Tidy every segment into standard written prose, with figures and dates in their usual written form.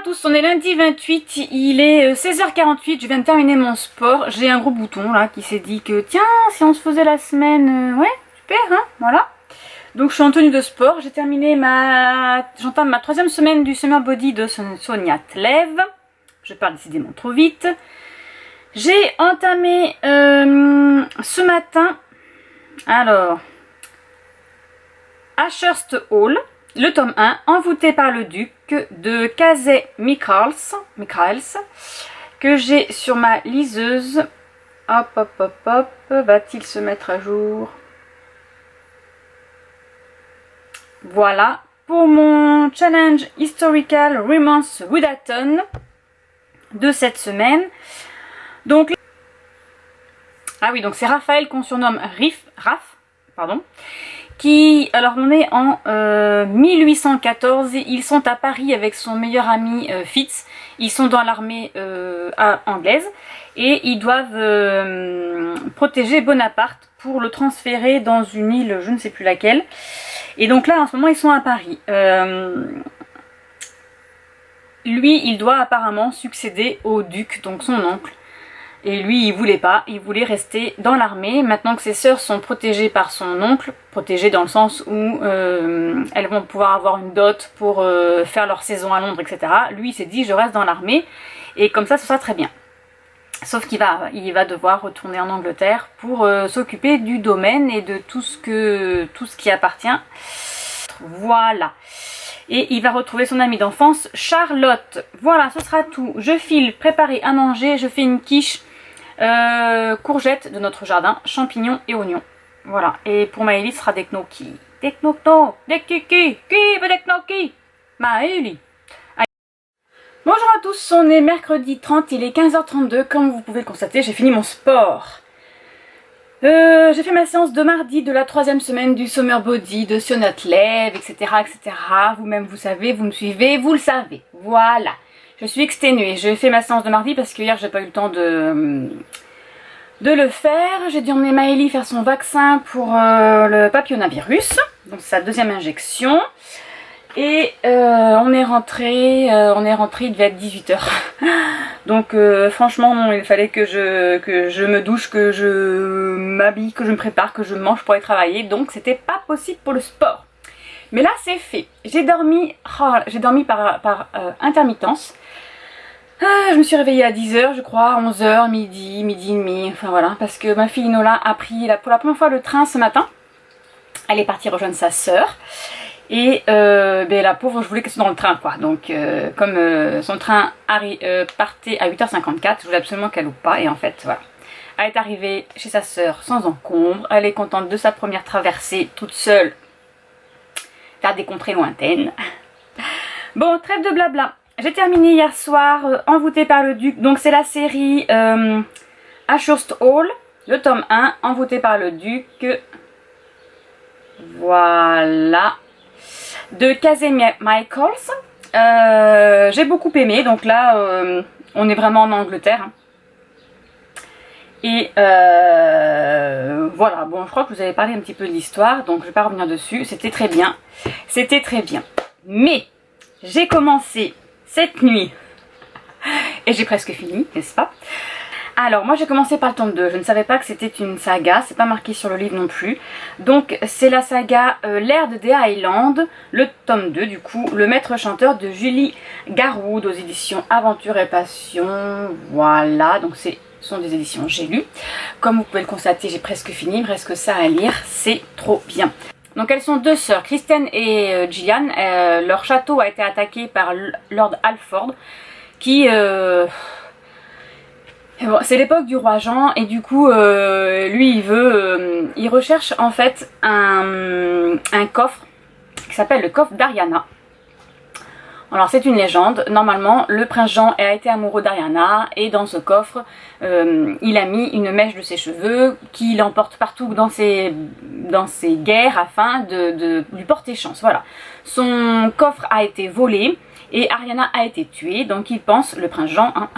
tous, on est lundi 28, il est 16h48, je viens de terminer mon sport. J'ai un gros bouton là qui s'est dit que tiens, si on se faisait la semaine, ouais, super, hein, voilà. Donc je suis en tenue de sport, j'ai terminé j'entame ma 3e semaine du Summer Body de Sonia Tlev. Je parle décidément trop vite. J'ai entamé ce matin, alors, Ashurst Hall, le tome 1, Envoûté par le duc de Casey Michaels, que j'ai sur ma liseuse. Hop, hop, hop, hop, va-t-il se mettre à jour? Voilà, pour mon challenge Historical Romance Woodathon de cette semaine. Donc, ah oui, donc c'est Raphaël qu'on surnomme Raph, pardon. Qui, alors on est en 1814, ils sont à Paris avec son meilleur ami Fitz, ils sont dans l'armée anglaise et ils doivent protéger Bonaparte pour le transférer dans une île, je ne sais plus laquelle. Et donc là en ce moment ils sont à Paris. Lui il doit apparemment succéder au duc, donc son oncle. Et lui, il voulait pas, il voulait rester dans l'armée. Maintenant que ses sœurs sont protégées par son oncle, protégées dans le sens où elles vont pouvoir avoir une dot pour faire leur saison à Londres, etc. Lui, il s'est dit, je reste dans l'armée, et comme ça, ce sera très bien. Sauf qu'il va devoir retourner en Angleterre pour s'occuper du domaine et de tout ce qui appartient. Voilà. Et il va retrouver son amie d'enfance, Charlotte. Voilà, ce sera tout. Je file préparer à manger, je fais une quiche, courgettes de notre jardin, champignons et oignons. Voilà, et pour Maëlie, ce sera des gnocchis. Des gnocchis, des kiki, qui veut des gnocchis? Maëlie. Bonjour à tous, on est mercredi 30, il est 15h32, comme vous pouvez le constater, j'ai fini mon sport. J'ai fait ma séance de mardi de la 3e semaine du Summer Body de Sonia Tlev, etc., etc. Vous-même, vous savez, vous me suivez, vous le savez. Voilà. Je suis exténuée. J'ai fait ma séance de mardi parce que hier, j'ai pas eu le temps de le faire. J'ai dû emmener Maëlie faire son vaccin pour le papillomavirus. Donc, sa 2e injection. Et on est rentré, il devait être 18h. Donc franchement non, il fallait que je me douche, que je m'habille, que je me prépare, que je mange pour aller travailler. Donc c'était pas possible pour le sport. Mais là c'est fait. J'ai dormi par intermittence. Je me suis réveillée à 10h je crois, 11h, midi et demi, enfin voilà. Parce que ma fille Nola a pris pour la première fois le train ce matin. Elle est partie rejoindre sa sœur. Et la pauvre, je voulais qu'elle soit dans le train quoi. Donc comme son train partait à 8h54, je voulais absolument qu'elle loupe pas. Et en fait voilà, elle est arrivée chez sa sœur sans encombre. Elle est contente de sa première traversée toute seule vers des contrées lointaines. Bon, trêve de blabla. J'ai terminé hier soir Envoûté par le duc. Donc c'est la série Ashurst Hall, le tome 1, Envoûté par le duc. Voilà. De Casey Michaels. J'ai beaucoup aimé, donc là on est vraiment en Angleterre. Et voilà, bon je crois que vous avez parlé un petit peu de l'histoire, donc je vais pas revenir dessus, c'était très bien. C'était très bien. Mais j'ai commencé cette nuit, et j'ai presque fini, n'est-ce pas? Alors moi j'ai commencé par le tome 2, je ne savais pas que c'était une saga, c'est pas marqué sur le livre non plus. Donc c'est la saga Laird des Highlands, le tome 2 du coup, le maître chanteur de Julie Garwood aux éditions Aventure et Passion. Voilà, donc ce sont des éditions J'ai lu. Comme vous pouvez le constater, j'ai presque fini, il me reste que ça à lire, c'est trop bien. Donc elles sont deux sœurs, Kristen et Gillian. Leur château a été attaqué par Lord Alford qui... Bon, c'est l'époque du roi Jean et du coup lui il recherche en fait un coffre qui s'appelle le coffre d'Ariana. Alors c'est une légende, normalement le prince Jean a été amoureux d'Ariana et dans ce coffre il a mis une mèche de ses cheveux qu'il emporte partout dans ses guerres afin de lui porter chance. Voilà, son coffre a été volé et Ariana a été tuée, donc il pense, le prince Jean, hein,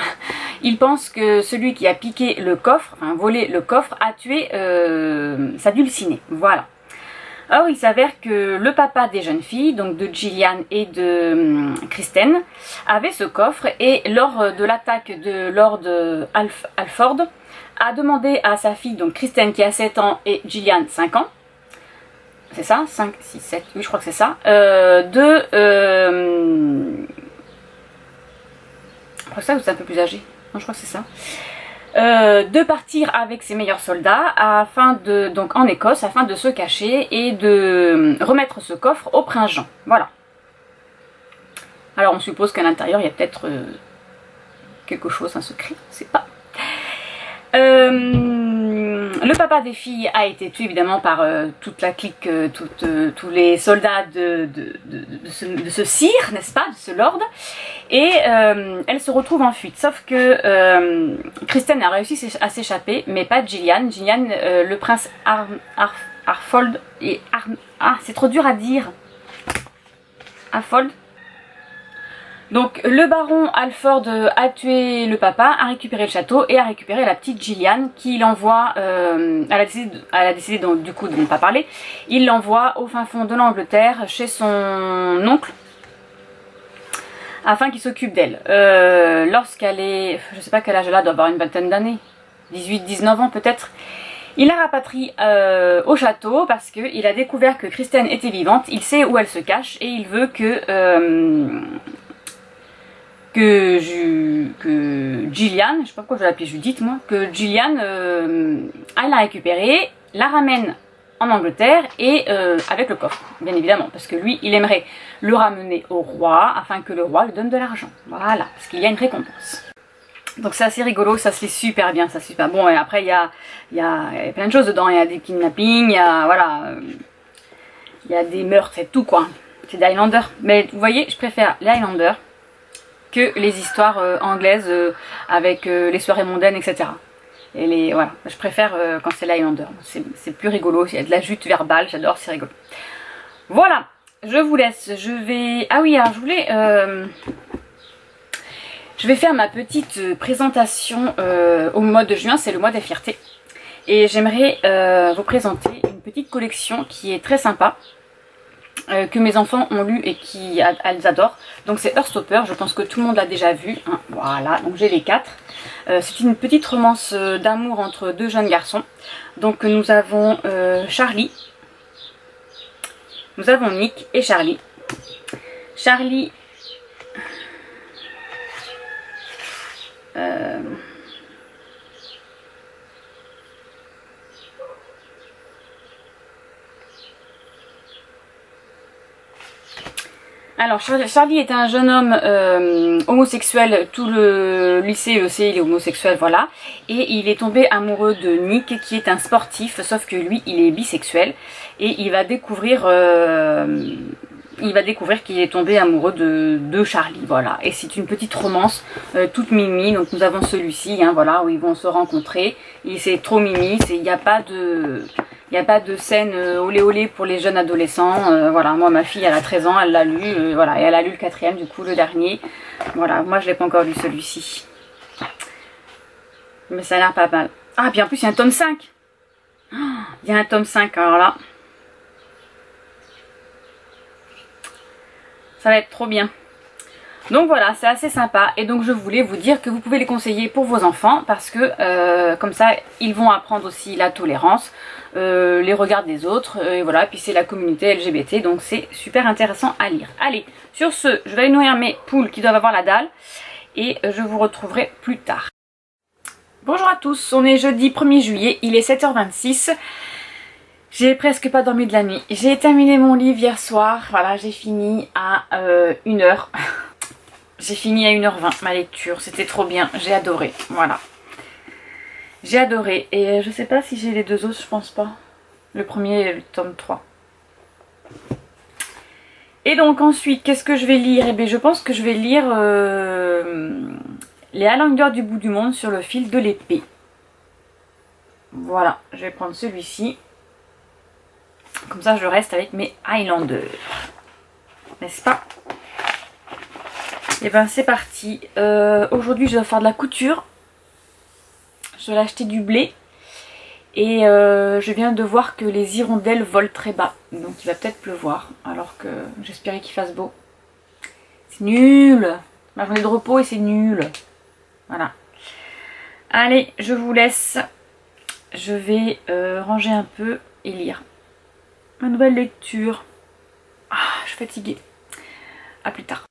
il pense que celui qui a piqué le coffre, enfin volé le coffre, a tué sa dulcinée. Voilà. Or, il s'avère que le papa des jeunes filles, donc de Gillian et de Kristen, avait ce coffre et lors de l'attaque de Lord Alford, a demandé à sa fille, donc Kristen qui a 7 ans et Gillian 5 ans, c'est ça 5, 6, 7, oui je crois que c'est ça, je crois que ça ou c'est un peu plus âgé, non je crois que c'est ça, de partir avec ses meilleurs soldats donc en Écosse afin de se cacher et de remettre ce coffre au prince Jean. Voilà. Alors on suppose qu'à l'intérieur il y a peut-être quelque chose, un secret, je sais pas. Le papa des filles a été tué évidemment par toute la clique, tous les soldats de ce sire, n'est-ce pas, de ce lord, et elle se retrouve en fuite, sauf que Kristen a réussi à s'échapper, mais pas Gillian. Gillian, le prince Arfold, c'est trop dur à dire, Arfold. Donc le baron Alford a tué le papa, a récupéré le château et a récupéré la petite Gillian qui l'envoie, elle a décidé donc, du coup de ne pas parler, il l'envoie au fin fond de l'Angleterre chez son oncle afin qu'il s'occupe d'elle. Lorsqu'elle est, je sais pas quel âge elle a, doit avoir une vingtaine d'années, 18-19 ans peut-être. Il la rapatrie au château parce qu'il a découvert que Kristen était vivante, il sait où elle se cache et il veut que Gillian, je sais pas pourquoi je l'appelais Judith moi, que Gillian aille la récupérer, la ramène en Angleterre et avec le coffre, bien évidemment, parce que lui, il aimerait le ramener au roi afin que le roi lui donne de l'argent. Voilà, parce qu'il y a une récompense. Donc c'est assez rigolo, ça se lit super bien, ça se lit super bon. Et après il y a plein de choses dedans, il y a des kidnappings, il y a voilà, il y a des meurtres et tout quoi. C'est des Highlander, mais vous voyez, je préfère les Highlander que les histoires anglaises avec les soirées mondaines, etc. Et voilà, je préfère quand c'est l'Highlander, c'est plus rigolo, il y a de la jute verbale, j'adore, c'est rigolo. Voilà, je vous laisse, je vais... Ah oui, alors je vais faire ma petite présentation au mois de juin, c'est le mois des fiertés. Et j'aimerais vous présenter une petite collection qui est très sympa, que mes enfants ont lu et qu'elles adorent. Donc c'est Heartstopper, je pense que tout le monde l'a déjà vu, hein. Voilà, donc j'ai les 4. C'est une petite romance d'amour entre 2 jeunes garçons. Donc nous avons Charlie, nous avons Nick et Charlie. Charlie alors Charlie est un jeune homme homosexuel, tout le lycée le sait, il est homosexuel, voilà. Et il est tombé amoureux de Nick qui est un sportif, sauf que lui il est bisexuel. Et il va découvrir qu'il est tombé amoureux de Charlie, voilà. Et c'est une petite romance toute mimi, donc nous avons celui-ci, hein, voilà, où ils vont se rencontrer. Et c'est trop mimi, il n'y a pas de scène olé olé pour les jeunes adolescents. Voilà, moi ma fille elle a 13 ans, elle l'a lu, voilà, et elle a lu le 4e du coup, le dernier. Voilà, moi je l'ai pas encore lu celui-ci. Mais ça a l'air pas mal. Ah, puis en plus il y a un tome 5. Oh, il y a un tome 5, alors là. Ça va être trop bien. Donc voilà, c'est assez sympa. Et donc je voulais vous dire que vous pouvez les conseiller pour vos enfants parce que comme ça, ils vont apprendre aussi la tolérance, les regards des autres. Et voilà, puis c'est la communauté LGBT, donc c'est super intéressant à lire. Allez, sur ce, je vais aller nourrir mes poules qui doivent avoir la dalle. Et je vous retrouverai plus tard. Bonjour à tous, on est jeudi 1er juillet, il est 7h26. J'ai presque pas dormi de la nuit. J'ai terminé mon livre hier soir. Voilà, j'ai fini à 1h. J'ai fini à 1h20 ma lecture. C'était trop bien. J'ai adoré. Voilà. J'ai adoré. Et je sais pas si j'ai les 2 autres, je pense pas. Le premier et le tome 3. Et donc ensuite, qu'est-ce que je vais lire? Eh bien, je pense que je vais lire Les Highlanders du bout du monde sur le fil de l'épée. Voilà, je vais prendre celui-ci. Comme ça, je reste avec mes Highlanders. N'est-ce pas? Et ben, c'est parti. Aujourd'hui, je dois faire de la couture. Je vais acheter du blé. Et je viens de voir que les hirondelles volent très bas. Donc il va peut-être pleuvoir. Alors que j'espérais qu'il fasse beau. C'est nul. Ma journée de repos et c'est nul. Voilà. Allez, je vous laisse. Je vais ranger un peu et lire ma nouvelle lecture. Ah, je suis fatiguée. A plus tard.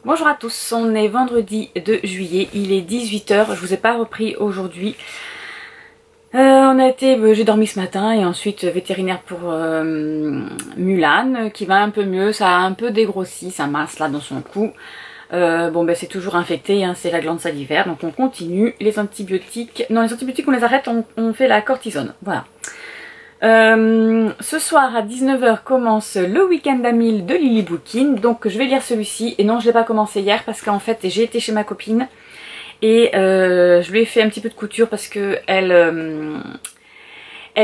Bonjour à tous, on est vendredi 2 juillet, il est 18 h, je vous ai pas repris aujourd'hui. J'ai dormi ce matin et ensuite vétérinaire pour Mulan qui va un peu mieux, ça a un peu dégrossi, sa masse là dans son cou. C'est toujours infecté, hein, c'est la glande salivaire, donc on continue. Les antibiotiques, non les antibiotiques on les arrête, on fait la cortisone, voilà. Ce soir à 19 h commence le week-end d'Amil de Lily Bookin, donc je vais lire celui-ci, et non je l'ai pas commencé hier parce qu'en fait j'ai été chez ma copine et je lui ai fait un petit peu de couture parce que elle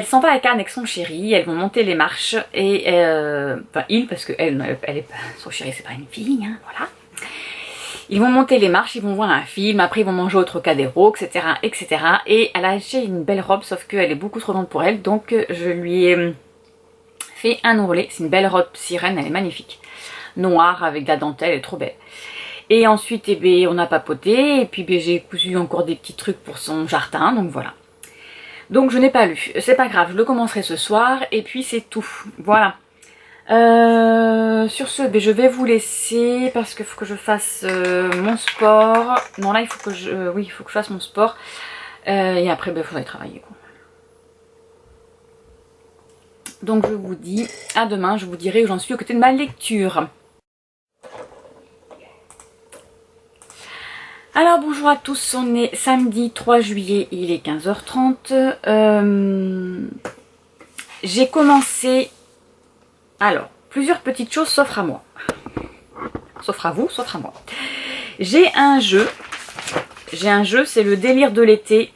s'en va à Cannes avec son chéri, elles vont monter les marches et parce que son chéri c'est pas une fille, hein, voilà. Ils vont monter les marches, ils vont voir un film, après ils vont manger au Trocadéro, etc., etc. Et elle a acheté une belle robe, sauf qu'elle est beaucoup trop grande pour elle, donc je lui ai fait un ourlet. C'est une belle robe sirène, elle est magnifique. Noire, avec de la dentelle, elle est trop belle. Et ensuite, on a papoté, et puis j'ai cousu encore des petits trucs pour son jardin, donc voilà. Donc je n'ai pas lu, c'est pas grave, je le commencerai ce soir, et puis c'est tout. Voilà. Sur ce, je vais vous laisser parce qu'il faut que je fasse mon sport. Non là il faut que je fasse mon sport et après il faudrait travailler quoi. Donc je vous dis à demain, je vous dirai où j'en suis aux côtés de ma lecture. Alors bonjour à tous, on est samedi 3 juillet, il est 15 h 30. J'ai commencé... Alors, plusieurs petites choses s'offrent à moi. S'offrent à vous, s'offrent à moi. J'ai un jeu, c'est le délire de l'été.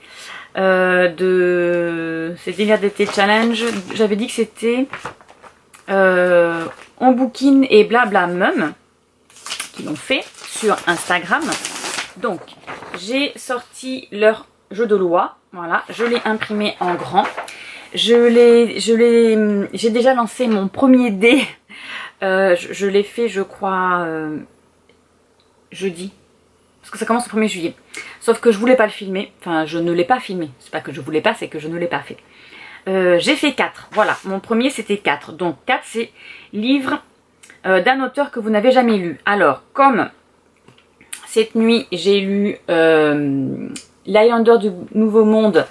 C'est délire d'été challenge. J'avais dit que c'était On Bookin et Blabla Mum qui l'ont fait sur Instagram. Donc, j'ai sorti leur jeu de loi. Voilà, je l'ai imprimé en grand. J'ai déjà lancé mon premier dé. Je l'ai fait, je crois, jeudi. Parce que ça commence le 1er juillet. Sauf que je voulais pas le filmer. Enfin, je ne l'ai pas filmé. C'est pas que je voulais pas, c'est que je ne l'ai pas fait. J'ai fait 4. Voilà, mon premier c'était 4. Donc 4 c'est livre d'un auteur que vous n'avez jamais lu. Alors, comme cette nuit j'ai lu L'Highlander du Nouveau Monde,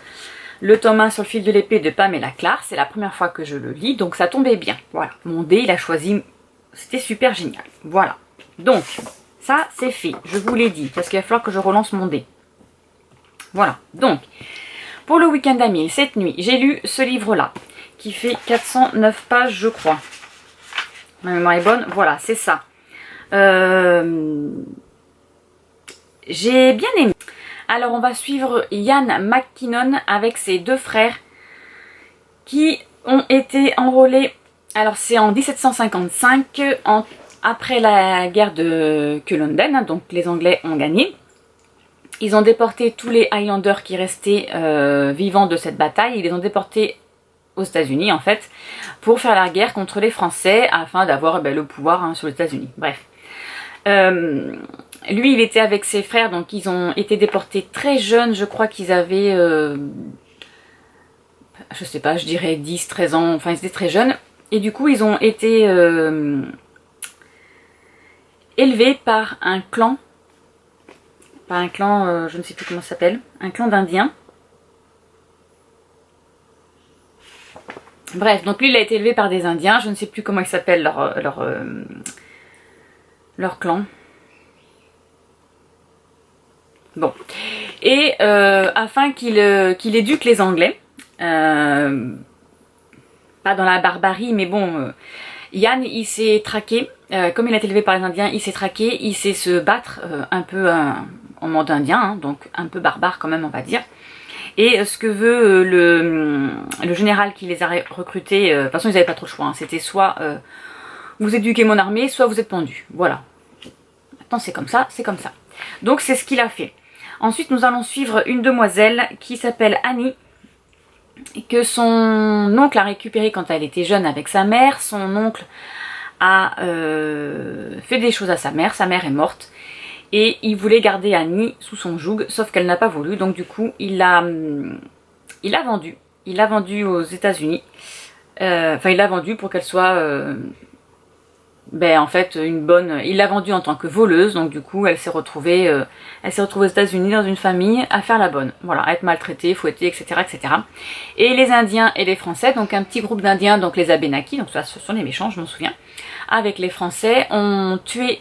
le tome 1 sur le fil de l'épée de Pamela Clark, c'est la première fois que je le lis, donc ça tombait bien. Voilà, mon dé, il a choisi, c'était super génial. Voilà, donc ça c'est fait, je vous l'ai dit, parce qu'il va falloir que je relance mon dé. Voilà, donc, pour le week-end d'Amil, cette nuit, j'ai lu ce livre-là, qui fait 409 pages, je crois. Ma mémoire est bonne, voilà, c'est ça. J'ai bien aimé. Alors on va suivre Ian McKinnon avec ses deux frères qui ont été enrôlés, alors c'est en 1755, après la guerre de Culloden, hein, donc les Anglais ont gagné. Ils ont déporté tous les Highlanders qui restaient vivants de cette bataille, ils les ont déportés aux États-Unis en fait, pour faire la guerre contre les Français afin d'avoir le pouvoir sur les États-Unis. Bref. Lui il était avec ses frères, donc ils ont été déportés très jeunes, je crois qu'ils avaient je sais pas, je dirais 10, 13 ans, enfin ils étaient très jeunes, et du coup ils ont été élevés par un clan, je ne sais plus comment ça s'appelle, un clan d'indiens. Bref, donc lui il a été élevé par des indiens, je ne sais plus comment il s'appelle leur clan. Bon, et afin qu'il éduque les Anglais, pas dans la barbarie, mais bon, Yann il s'est traqué, comme il a été élevé par les Indiens, il s'est traqué, il sait se battre un peu en mode indien, hein, donc un peu barbare quand même on va dire. Et ce que veut le général qui les a recrutés, de toute façon ils n'avaient pas trop le choix, hein, c'était soit vous éduquez mon armée, soit vous êtes pendu, voilà. Maintenant c'est comme ça, c'est comme ça. Donc c'est ce qu'il a fait. Ensuite nous allons suivre une demoiselle qui s'appelle Annie, que son oncle a récupéré quand elle était jeune avec sa mère. Son oncle a fait des choses à sa mère est morte. Et il voulait garder Annie sous son joug, sauf qu'elle n'a pas voulu. Donc du coup, il l'a vendu. Il l'a vendue aux États-Unis. Enfin, il l'a vendue pour qu'elle soit... en fait, une bonne... Il l'a vendue en tant que voleuse. Donc du coup, elle s'est retrouvée aux États-Unis dans une famille à faire la bonne. Voilà, à être maltraitée, fouettée, etc., etc. Et les Indiens et les Français, donc un petit groupe d'Indiens, donc les Abénakis, donc ça, ce sont les méchants, je m'en souviens, avec les Français, ont tué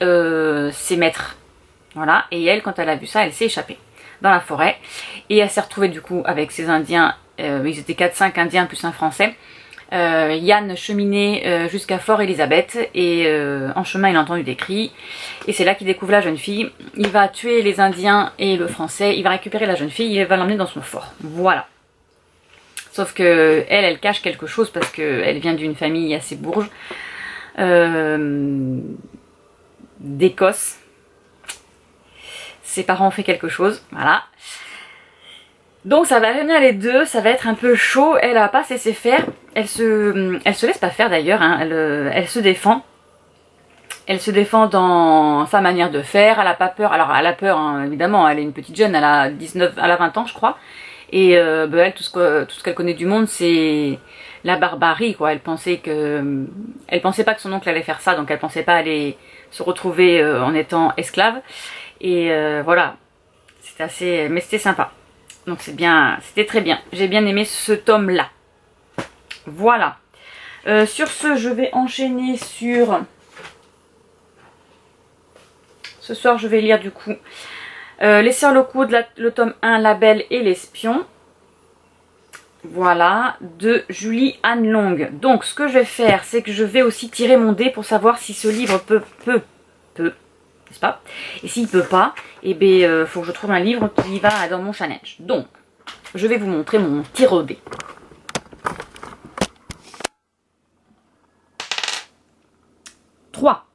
ses maîtres. Voilà, et elle, quand elle a vu ça, elle s'est échappée dans la forêt. Et elle s'est retrouvée du coup avec ces Indiens, ils étaient 4-5 Indiens plus un Français. Yann cheminait jusqu'à Fort Elizabeth et en chemin il a entendu des cris. Et c'est là qu'il découvre la jeune fille. Il va tuer les Indiens et le Français, il va récupérer la jeune fille, il va l'emmener dans son fort. Voilà. Sauf que elle cache quelque chose parce qu'elle vient d'une famille assez bourge. D'Écosse. Ses parents ont fait quelque chose, voilà. Donc ça va venir les deux, ça va être un peu chaud, elle va pas se laisser faire, elle se laisse pas faire d'ailleurs, hein. Elle se défend. Elle se défend dans sa manière de faire, elle a pas peur, alors elle a peur hein, évidemment, elle est une petite jeune, elle a 20 ans je crois, et elle tout ce qu'elle connaît du monde c'est la barbarie quoi, elle pensait pas que son oncle allait faire ça, donc elle pensait pas aller se retrouver en étant esclave. Et voilà, c'était assez... mais c'était sympa. Donc c'est bien, c'était très bien. J'ai bien aimé ce tome-là. Voilà. Sur ce, je vais enchaîner sur... Ce soir, je vais lire du coup Les Sœurs Lockwood, le tome 1, La Belle et l'Espion. Voilà, de Julie Anne Long. Donc ce que je vais faire, c'est que je vais aussi tirer mon dé pour savoir si ce livre peut n'est-ce pas? Et s'il peut pas, eh bien, faut que je trouve un livre qui va dans mon challenge. Donc, je vais vous montrer mon tir au dé. Trois.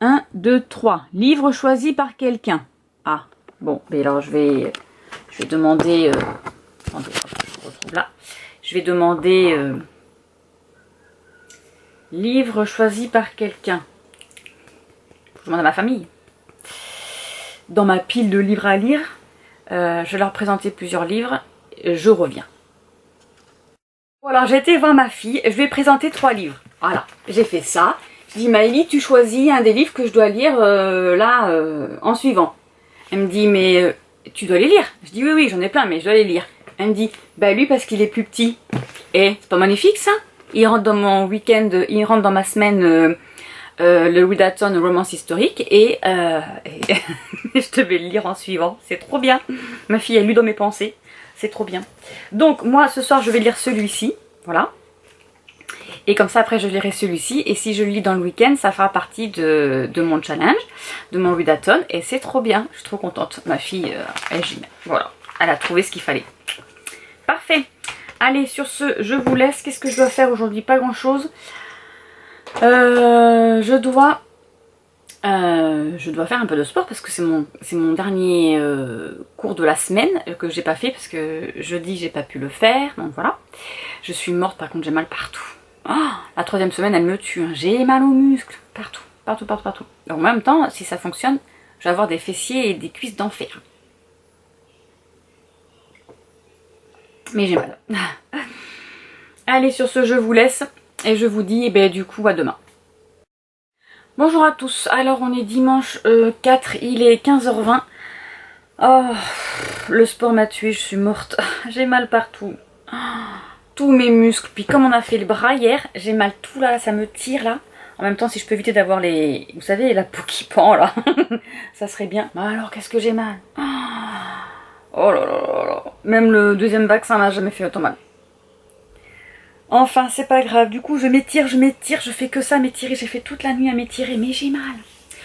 1, 2, 3. Livre choisi par quelqu'un. Ah, bon, mais alors je vais demander... attendez, je retrouve là. Je vais demander... livre choisi par quelqu'un. Je demande à ma famille. Dans ma pile de livres à lire, je vais leur présenter plusieurs livres. Je reviens. Voilà, j'ai été voir ma fille. Je vais présenter 3 livres. Voilà, j'ai fait ça. Je dis, Maëlie, tu choisis un des livres que je dois lire en suivant. Elle me dit, mais tu dois les lire. Je dis, oui, j'en ai plein, mais je dois les lire. Elle me dit, bah lui, parce qu'il est plus petit. Et c'est pas magnifique, ça? Il rentre dans mon week-end, il rentre dans ma semaine... le Readathon romance historique et je devais le lire en suivant, c'est trop bien. Ma fille a lu dans mes pensées, c'est trop bien. Donc moi ce soir je vais lire celui-ci, voilà. Et comme ça après je lirai celui-ci et si je le lis dans le week-end ça fera partie de mon challenge, de mon Readathon et c'est trop bien, je suis trop contente. Ma fille elle est géniale, voilà, elle a trouvé ce qu'il fallait. Parfait. Allez sur ce je vous laisse, qu'est-ce que je dois faire aujourd'hui? Pas grand chose. Je dois faire un peu de sport parce que c'est mon dernier cours de la semaine que j'ai pas fait parce que jeudi j'ai pas pu le faire, donc voilà. Je suis morte, par contre j'ai mal partout. Oh, la 3e semaine elle me tue, hein. J'ai mal aux muscles, partout. Donc, en même temps, si ça fonctionne, je vais avoir des fessiers et des cuisses d'enfer. Mais j'ai mal. Allez sur ce je vous laisse. Et je vous dis, du coup, à demain. Bonjour à tous. Alors, on est dimanche 4, il est 15h20. Oh, le sport m'a tuée, je suis morte. J'ai mal partout. Oh, tous mes muscles. Puis comme on a fait le bras hier, j'ai mal tout là, ça me tire là. En même temps, si je peux éviter d'avoir les... Vous savez, la peau qui pend là. Ça serait bien. Mais alors, qu'est-ce que j'ai mal. Oh là là là là. Même le 2e vaccin m'a jamais fait autant mal. Enfin, c'est pas grave. Du coup, je m'étire. Je fais que ça, m'étirer. J'ai fait toute la nuit à m'étirer, mais j'ai mal.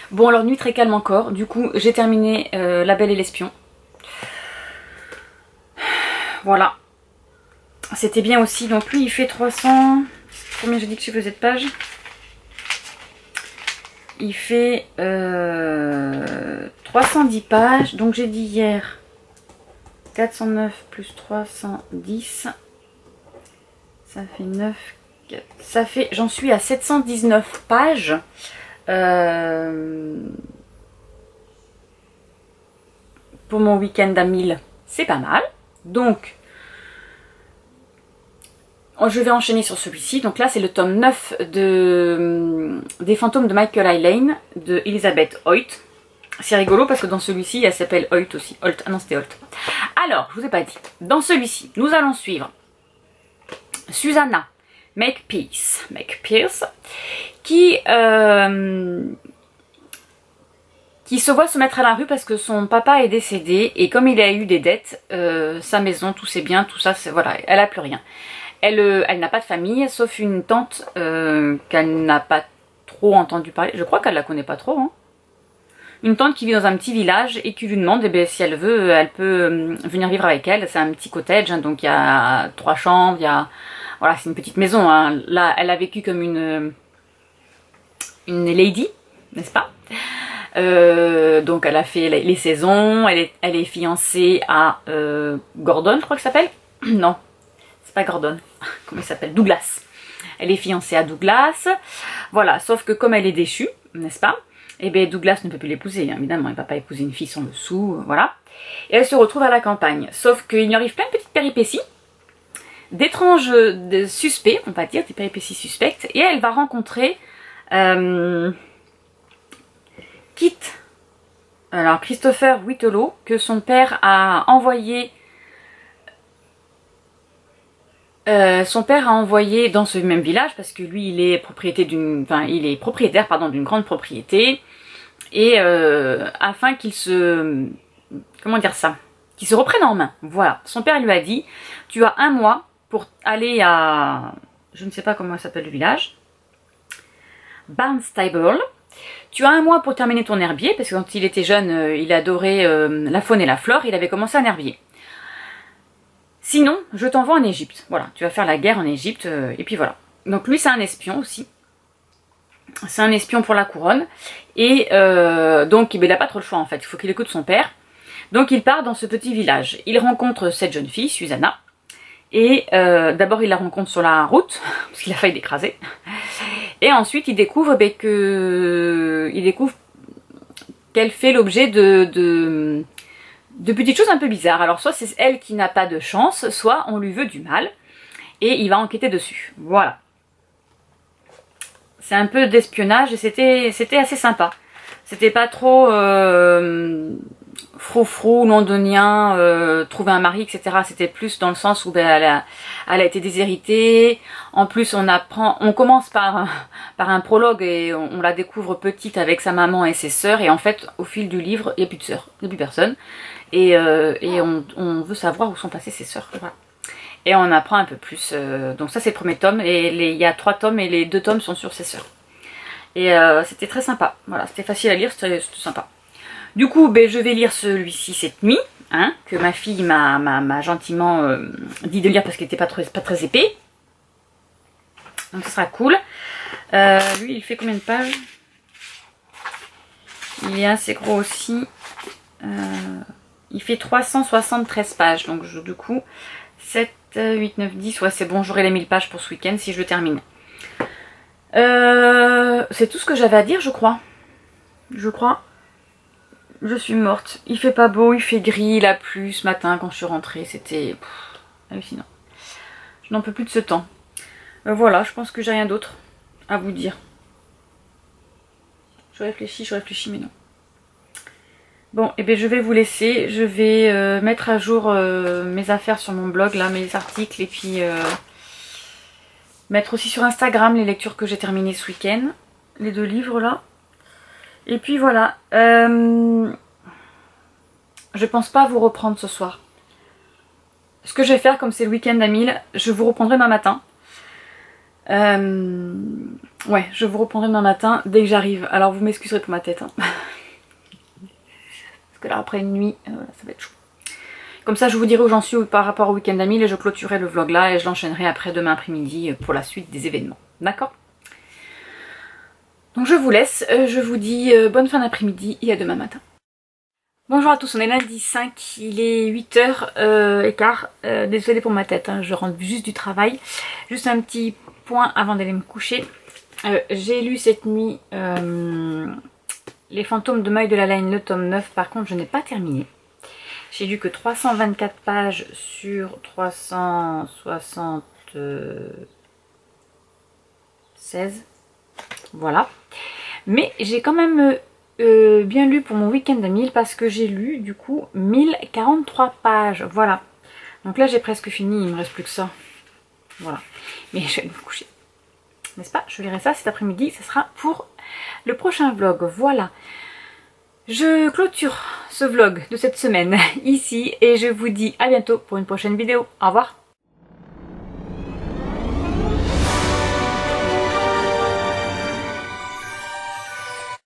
Bon, alors, nuit très calme encore. Du coup, j'ai terminé La Belle et l'Espion. Voilà. C'était bien aussi. Donc, lui, il fait 300... Combien j'ai dit que je faisais de pages? Il fait 310 pages. Donc, j'ai dit hier 409 plus 310, ça fait 9, 4, ça fait, j'en suis à 719 pages. Pour mon week-end à 1000, c'est pas mal. Donc, je vais enchaîner sur celui-ci. Donc là, c'est le tome 9 des fantômes de Michael Heinlein de Elizabeth Hoyt. C'est rigolo parce que dans celui-ci, elle s'appelle Hoyt aussi. Holt, ah non, c'était Holt. Alors, je vous ai pas dit. Dans celui-ci, nous allons suivre Susanna Makepeace, qui se voit se mettre à la rue parce que son papa est décédé et comme il a eu des dettes, sa maison, tous ses biens, tout ça, voilà, elle a plus rien. Elle n'a pas de famille, sauf une tante qu'elle n'a pas trop entendu parler. Je crois qu'elle la connaît pas trop. Hein. Une tante qui vit dans un petit village et qui lui demande, eh bien, si elle veut, elle peut venir vivre avec elle. C'est un petit cottage, hein, donc il y a 3 chambres, il y a... Voilà, c'est une petite maison. Hein. Là, elle a vécu comme une lady, n'est-ce pas? Donc elle a fait les saisons, elle est fiancée à Gordon, je crois que ça s'appelle. Non, c'est pas Gordon. Comment il s'appelle? Douglas. Elle est fiancée à Douglas. Voilà, sauf que comme elle est déchue, n'est-ce pas? Eh bien Douglas ne peut plus l'épouser, hein, évidemment, il ne va pas épouser une fille sans le sou, voilà. Et elle se retrouve à la campagne. Sauf qu'il lui arrive plein de petites péripéties, d'étranges suspects, on va dire, des péripéties suspectes, et elle va rencontrer Kit, alors Christopher Whitlow, que son père a envoyé dans ce même village parce que lui il est propriétaire d'une grande propriété et afin qu'il se qu'il se reprenne en main. Voilà, son père lui a dit tu as 1 mois pour aller à, je ne sais pas comment s'appelle le village, Barnstable. Tu as 1 mois pour terminer ton herbier, parce que quand il était jeune, il adorait la faune et la flore, il avait commencé un herbier. Sinon, je t'envoie en Égypte. Voilà, tu vas faire la guerre en Égypte, et puis voilà. Donc lui, c'est un espion aussi. C'est un espion pour la couronne. Et donc, il n'a pas trop le choix en fait, il faut qu'il écoute son père. Donc il part dans ce petit village. Il rencontre cette jeune fille, Susanna. Et d'abord, il la rencontre sur la route, parce qu'il a failli l'écraser. Et ensuite, il découvre qu'elle fait l'objet de petites choses un peu bizarres. Alors, soit c'est elle qui n'a pas de chance, soit on lui veut du mal. Et il va enquêter dessus. Voilà. C'est un peu d'espionnage et c'était assez sympa. C'était pas trop froufrou, londonien, trouver un mari, etc. C'était plus dans le sens où elle a été déshéritée. En plus, on commence par un prologue et on la découvre petite avec sa maman et ses sœurs. Et en fait, au fil du livre, il n'y a plus de sœurs, il n'y a plus personne. Et on veut savoir où sont passées ses sœurs. Voilà. Et on apprend un peu plus. Donc ça, c'est le premier tome. Il y a 3 tomes et les 2 tomes sont sur ses sœurs. Et c'était très sympa. Voilà, c'était facile à lire, c'était sympa. Du coup, je vais lire celui-ci cette nuit, hein, que ma fille m'a gentiment dit de lire parce qu'il n'était pas très épais. Donc ce sera cool. Lui, il fait combien de pages? Il est assez gros aussi. Il fait 373 pages. Donc du coup, 7, 8, 9, 10. Ouais, c'est bon, j'aurai les 1000 pages pour ce week-end si je le termine. C'est tout ce que j'avais à dire, je crois. Je suis morte. Il fait pas beau, il fait gris, il a plu ce matin quand je suis rentrée. C'était hallucinant. Je n'en peux plus de ce temps. Voilà, je pense que j'ai rien d'autre à vous dire. Je réfléchis, mais non. Bon, et bien je vais vous laisser. Je vais mettre à jour mes affaires sur mon blog, là, mes articles, et puis mettre aussi sur Instagram les lectures que j'ai terminées ce week-end. Les 2 livres là. Et puis voilà. Je pense pas vous reprendre ce soir. Ce que je vais faire, comme c'est le week-end à 1000, je vous reprendrai demain matin. Ouais, je vous reprendrai demain matin dès que j'arrive. Alors vous m'excuserez pour ma tête. Hein. Parce que là, après une nuit, ça va être chaud. Comme ça, je vous dirai où j'en suis par rapport au week-end à 1000 et je clôturerai le vlog là et je l'enchaînerai après demain après-midi pour la suite des événements. D'accord ? Donc je vous laisse, je vous dis bonne fin d'après-midi et à demain matin. Bonjour à tous, on est lundi 5, il est 8h15. Désolée pour ma tête, hein, je rentre juste du travail. Juste un petit point avant d'aller me coucher. J'ai lu cette nuit Les fantômes de Maille de la Laine, le tome 9. Par contre, je n'ai pas terminé. J'ai lu que 324 pages sur 376. Voilà. Mais j'ai quand même bien lu pour mon week-end à 1000 parce que j'ai lu du coup 1043 pages. Voilà. Donc là j'ai presque fini, il me reste plus que ça. Voilà. Mais je vais me coucher. N'est-ce pas? Je lirai ça cet après-midi. Ce sera pour le prochain vlog. Voilà. Je clôture ce vlog de cette semaine ici et je vous dis à bientôt pour une prochaine vidéo. Au revoir.